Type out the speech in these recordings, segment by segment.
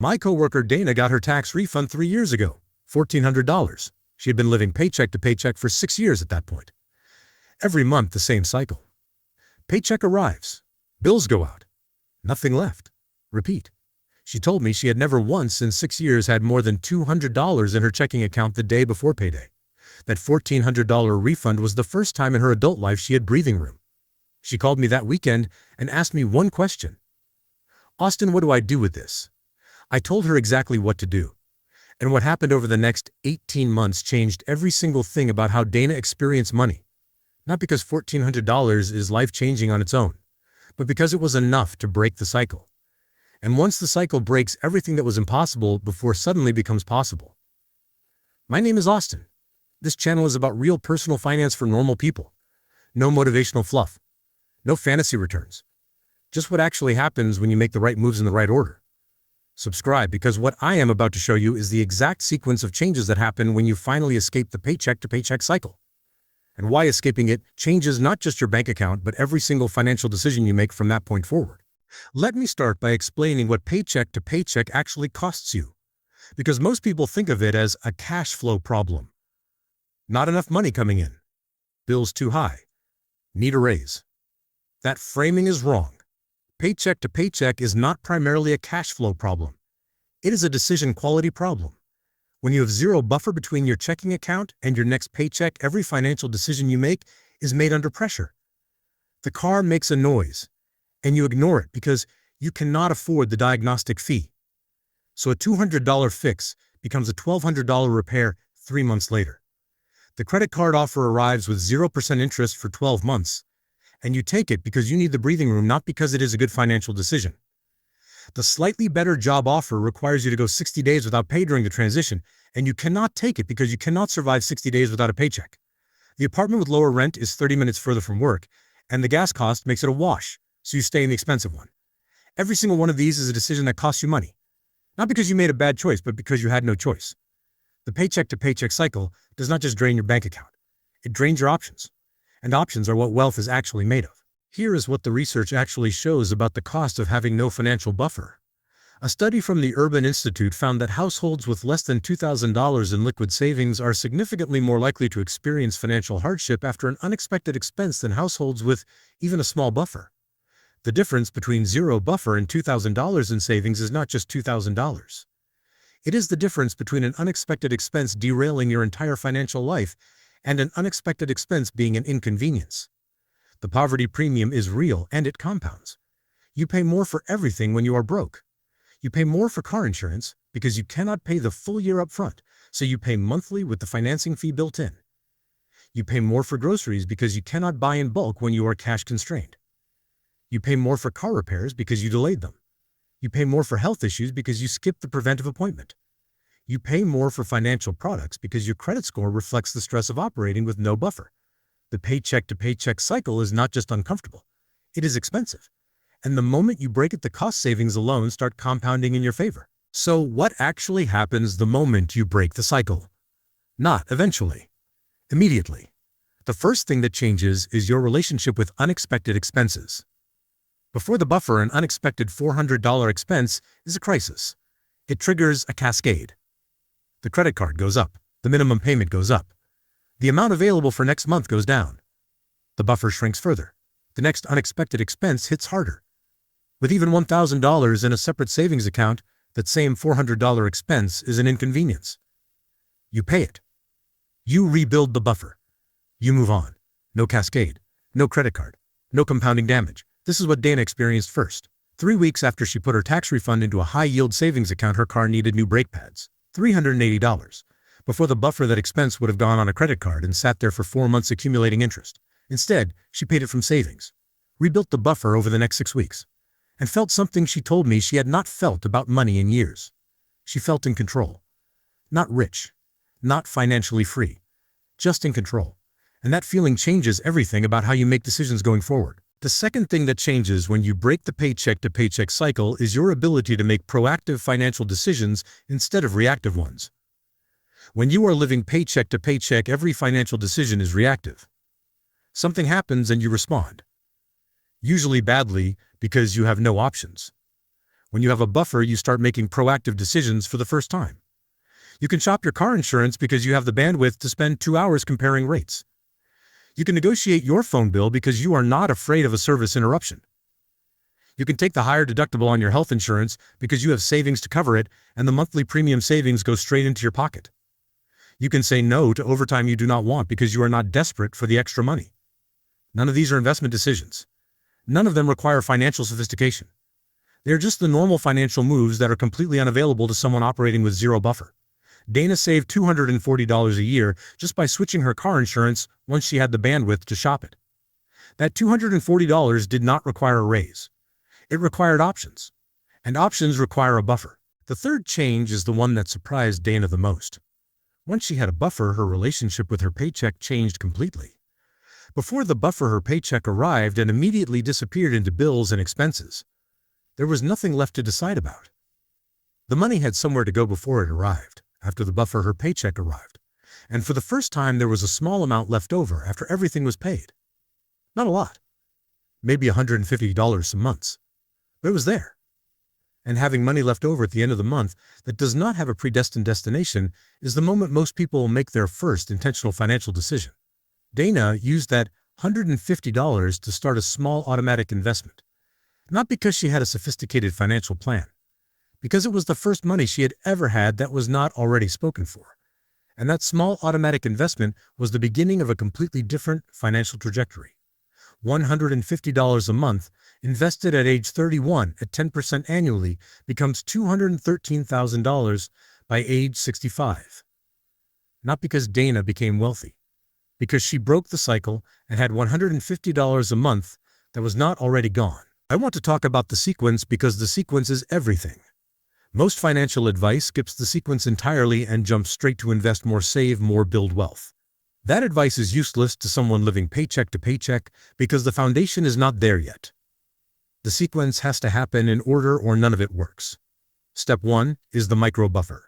My coworker Dana got her tax refund 3 years ago, $1,400. She had been living paycheck to paycheck for 6 years at that point. Every month, the same cycle. Paycheck arrives. Bills go out. Nothing left. Repeat. She told me she had never once in 6 years had more than $200 in her checking account the day before payday. That $1,400 refund was the first time in her adult life she had breathing room. She called me that weekend and asked me one question. "Austin, what do I do with this?" I told her exactly what to do. And what happened over the next 18 months changed every single thing about how Dana experienced money. Not because $1,400 is life-changing on its own, but because it was enough to break the cycle. And once the cycle breaks, everything that was impossible before suddenly becomes possible. My name is Austin. This channel is about real personal finance for normal people. No motivational fluff. No fantasy returns. Just what actually happens when you make the right moves in the right order. Subscribe, because what I am about to show you is the exact sequence of changes that happen when you finally escape the paycheck-to-paycheck cycle. And why escaping it changes not just your bank account, but every single financial decision you make from that point forward. Let me start by explaining what paycheck-to-paycheck actually costs you, because most people think of it as a cash flow problem. Not enough money coming in. Bills too high. Need a raise. That framing is wrong. Paycheck-to-paycheck is not primarily a cash flow problem. It is a decision quality problem. When you have zero buffer between your checking account and your next paycheck, every financial decision you make is made under pressure. The car makes a noise, and you ignore it because you cannot afford the diagnostic fee. So a $200 fix becomes a $1,200 repair 3 months later. The credit card offer arrives with 0% interest for 12 months, and you take it because you need the breathing room, not because it is a good financial decision. The slightly better job offer requires you to go 60 days without pay during the transition, and you cannot take it because you cannot survive 60 days without a paycheck. The apartment with lower rent is 30 minutes further from work, and the gas cost makes it a wash, so you stay in the expensive one. Every single one of these is a decision that costs you money. Not because you made a bad choice, but because you had no choice. The paycheck-to-paycheck cycle does not just drain your bank account. It drains your options. And options are what wealth is actually made of. Here is what the research actually shows about the cost of having no financial buffer. A study from the Urban Institute found that households with less than $2,000 in liquid savings are significantly more likely to experience financial hardship after an unexpected expense than households with even a small buffer. The difference between zero buffer and $2,000 in savings is not just $2,000. It is the difference between an unexpected expense derailing your entire financial life and an unexpected expense being an inconvenience. The poverty premium is real, and it compounds. You pay more for everything when you are broke. You pay more for car insurance because you cannot pay the full year up front, so you pay monthly with the financing fee built in. You pay more for groceries because you cannot buy in bulk when you are cash constrained. You pay more for car repairs because you delayed them. You pay more for health issues because you skipped the preventive appointment. You pay more for financial products because your credit score reflects the stress of operating with no buffer. The paycheck-to-paycheck cycle is not just uncomfortable, it is expensive. And the moment you break it, the cost savings alone start compounding in your favor. So what actually happens the moment you break the cycle? Not eventually. Immediately. The first thing that changes is your relationship with unexpected expenses. Before the buffer, an unexpected $400 expense is a crisis. It triggers a cascade. The credit card goes up. The minimum payment goes up. The amount available for next month goes down. The buffer shrinks further. The next unexpected expense hits harder. With even $1,000 in a separate savings account, that same $400 expense is an inconvenience. You pay it. You rebuild the buffer. You move on. No cascade. No credit card. No compounding damage. This is what Dana experienced first. 3 weeks after she put her tax refund into a high-yield savings account, her car needed new brake pads. $380. Before the buffer, that expense would have gone on a credit card and sat there for 4 months accumulating interest. Instead, she paid it from savings, rebuilt the buffer over the next 6 weeks, and felt something she told me she had not felt about money in years. She felt in control. Not rich, not financially free, just in control. And that feeling changes everything about how you make decisions going forward. The second thing that changes when you break the paycheck-to-paycheck cycle is your ability to make proactive financial decisions instead of reactive ones. When you are living paycheck to paycheck, every financial decision is reactive. Something happens and you respond. Usually badly because you have no options. When you have a buffer, you start making proactive decisions for the first time. You can shop your car insurance because you have the bandwidth to spend 2 hours comparing rates. You can negotiate your phone bill because you are not afraid of a service interruption. You can take the higher deductible on your health insurance because you have savings to cover it and the monthly premium savings go straight into your pocket. You can say no to overtime you do not want because you are not desperate for the extra money. None of these are investment decisions. None of them require financial sophistication. They are just the normal financial moves that are completely unavailable to someone operating with zero buffer. Dana saved $240 a year just by switching her car insurance once she had the bandwidth to shop it. That $240 did not require a raise. It required options. And options require a buffer. The third change is the one that surprised Dana the most. Once she had a buffer, her relationship with her paycheck changed completely. Before the buffer, her paycheck arrived and immediately disappeared into bills and expenses. There was nothing left to decide about. The money had somewhere to go before it arrived. After the buffer, her paycheck arrived. And for the first time, there was a small amount left over after everything was paid. Not a lot. Maybe $150 some months. But it was there. And having money left over at the end of the month that does not have a predestined destination is the moment most people will make their first intentional financial decision. Dana used that $150 to start a small automatic investment. Not because she had a sophisticated financial plan, because it was the first money she had ever had that was not already spoken for. And that small automatic investment was the beginning of a completely different financial trajectory. $150 a month, invested at age 31 at 10% annually, becomes $213,000 by age 65. Not because Dana became wealthy, because she broke the cycle and had $150 a month that was not already gone. I want to talk about the sequence because the sequence is everything. Most financial advice skips the sequence entirely and jumps straight to invest more, save more, build wealth. That advice is useless to someone living paycheck to paycheck because the foundation is not there yet. The sequence has to happen in order or none of it works. Step 1 is the micro buffer.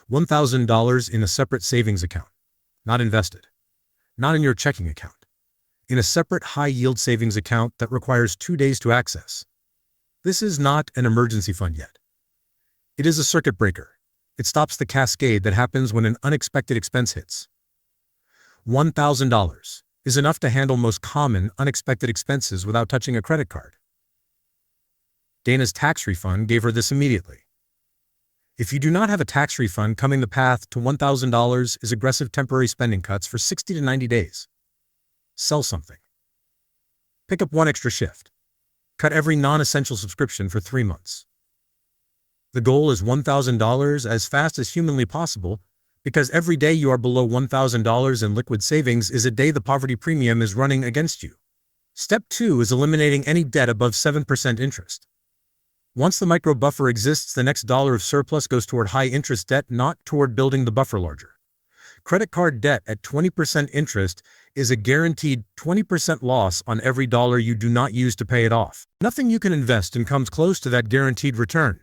$1,000 in a separate savings account, not invested, not in your checking account, in a separate high-yield savings account that requires 2 days to access. This is not an emergency fund yet. It is a circuit breaker. It stops the cascade that happens when an unexpected expense hits. $1,000 is enough to handle most common unexpected expenses without touching a credit card. Dana's tax refund gave her this immediately. If you do not have a tax refund coming, the path to $1,000 is aggressive temporary spending cuts for 60 to 90 days. Sell something. Pick up one extra shift. Cut every non-essential subscription for 3 months. The goal is $1,000 as fast as humanly possible, because every day you are below $1,000 in liquid savings is a day the poverty premium is running against you. Step 2 is eliminating any debt above 7% interest. Once the micro buffer exists, the next dollar of surplus goes toward high-interest debt, not toward building the buffer larger. Credit card debt at 20% interest is a guaranteed 20% loss on every dollar you do not use to pay it off. Nothing you can invest in comes close to that guaranteed return.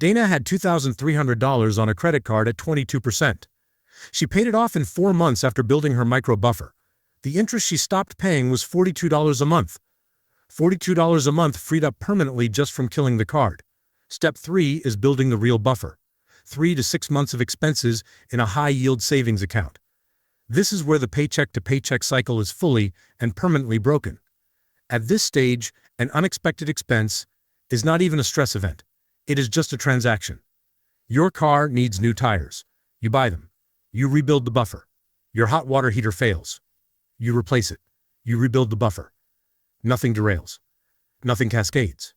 Dana had $2,300 on a credit card at 22%. She paid it off in 4 months after building her micro buffer. The interest she stopped paying was $42 a month. $42 a month freed up permanently just from killing the card. Step 3 is building the real buffer. 3 to 6 months of expenses in a high-yield savings account. This is where the paycheck-to-paycheck cycle is fully and permanently broken. At this stage, an unexpected expense is not even a stress event. It is just a transaction. Your car needs new tires. You buy them. You rebuild the buffer. Your hot water heater fails. You replace it. You rebuild the buffer. Nothing derails. Nothing cascades.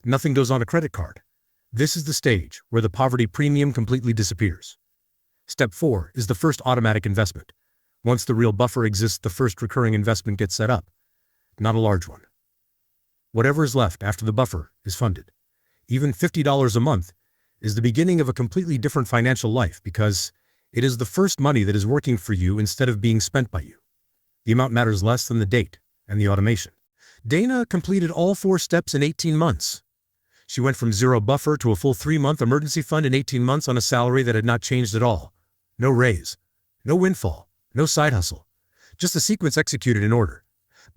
Nothing goes on a credit card. This is the stage where the poverty premium completely disappears. Step 4 is the first automatic investment. Once the real buffer exists, the first recurring investment gets set up. Not a large one. Whatever is left after the buffer is funded. Even $50 a month is the beginning of a completely different financial life because it is the first money that is working for you instead of being spent by you. The amount matters less than the date and the automation. Dana completed all 4 steps in 18 months. She went from zero buffer to a full 3-month emergency fund in 18 months on a salary that had not changed at all. No raise, no windfall, no side hustle, just a sequence executed in order.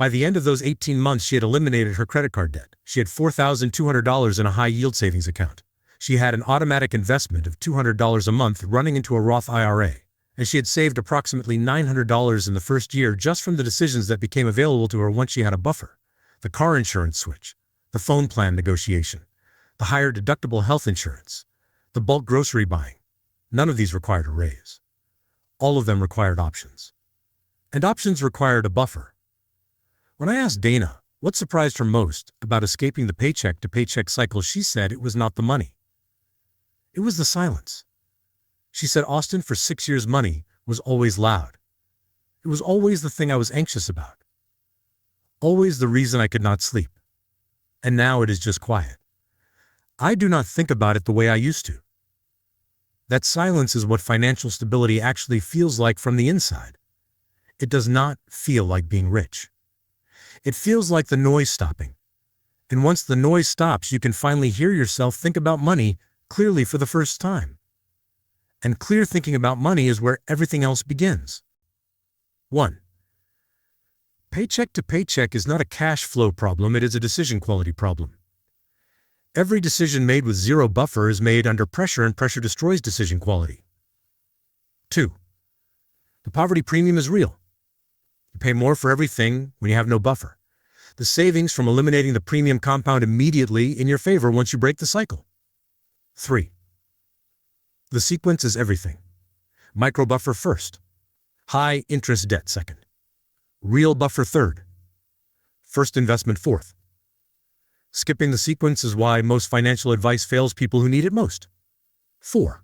By the end of those 18 months, she had eliminated her credit card debt. She had $4,200 in a high-yield savings account. She had an automatic investment of $200 a month running into a Roth IRA, and she had saved approximately $900 in the first year just from the decisions that became available to her once she had a buffer: the car insurance switch, the phone plan negotiation, the higher deductible health insurance, the bulk grocery buying. None of these required a raise. All of them required options. And options required a buffer. When I asked Dana what surprised her most about escaping the paycheck-to-paycheck cycle, she said it was not the money. It was the silence. She said, "Austin, for 6 years money was always loud. It was always the thing I was anxious about. Always the reason I could not sleep. And now it is just quiet. I do not think about it the way I used to." That silence is what financial stability actually feels like from the inside. It does not feel like being rich. It feels like the noise stopping. And once the noise stops, you can finally hear yourself think about money clearly for the first time. And clear thinking about money is where everything else begins. 1. Paycheck to paycheck is not a cash flow problem, it is a decision quality problem. Every decision made with zero buffer is made under pressure, and pressure destroys decision quality. 2. The poverty premium is real. You pay more for everything when you have no buffer. The savings from eliminating the premium compound immediately in your favor once you break the cycle. 3. The sequence is everything. Micro buffer first. High interest debt second. Real buffer third. First investment fourth. Skipping the sequence is why most financial advice fails people who need it most. 4.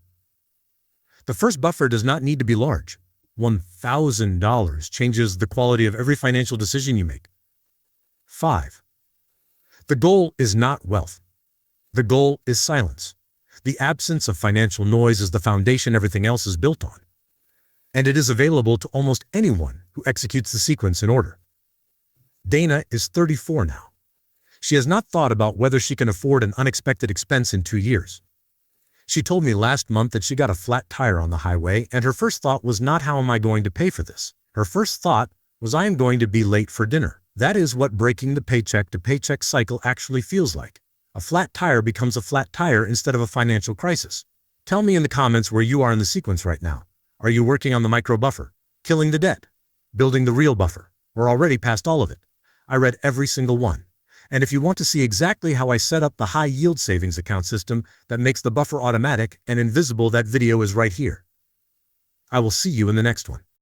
The first buffer does not need to be large. $1,000 changes the quality of every financial decision you make. 5. The goal is not wealth. The goal is silence. The absence of financial noise is the foundation everything else is built on. And it is available to almost anyone who executes the sequence in order. Dana is 34 now. She has not thought about whether she can afford an unexpected expense in 2 years. She told me last month that she got a flat tire on the highway, and her first thought was not, "How am I going to pay for this?" Her first thought was, "I am going to be late for dinner." That is what breaking the paycheck-to-paycheck cycle actually feels like. A flat tire becomes a flat tire instead of a financial crisis. Tell me in the comments where you are in the sequence right now. Are you working on the micro buffer, killing the debt, building the real buffer, or already past all of it? I read every single one. And if you want to see exactly how I set up the high-yield savings account system that makes the buffer automatic and invisible, that video is right here. I will see you in the next one.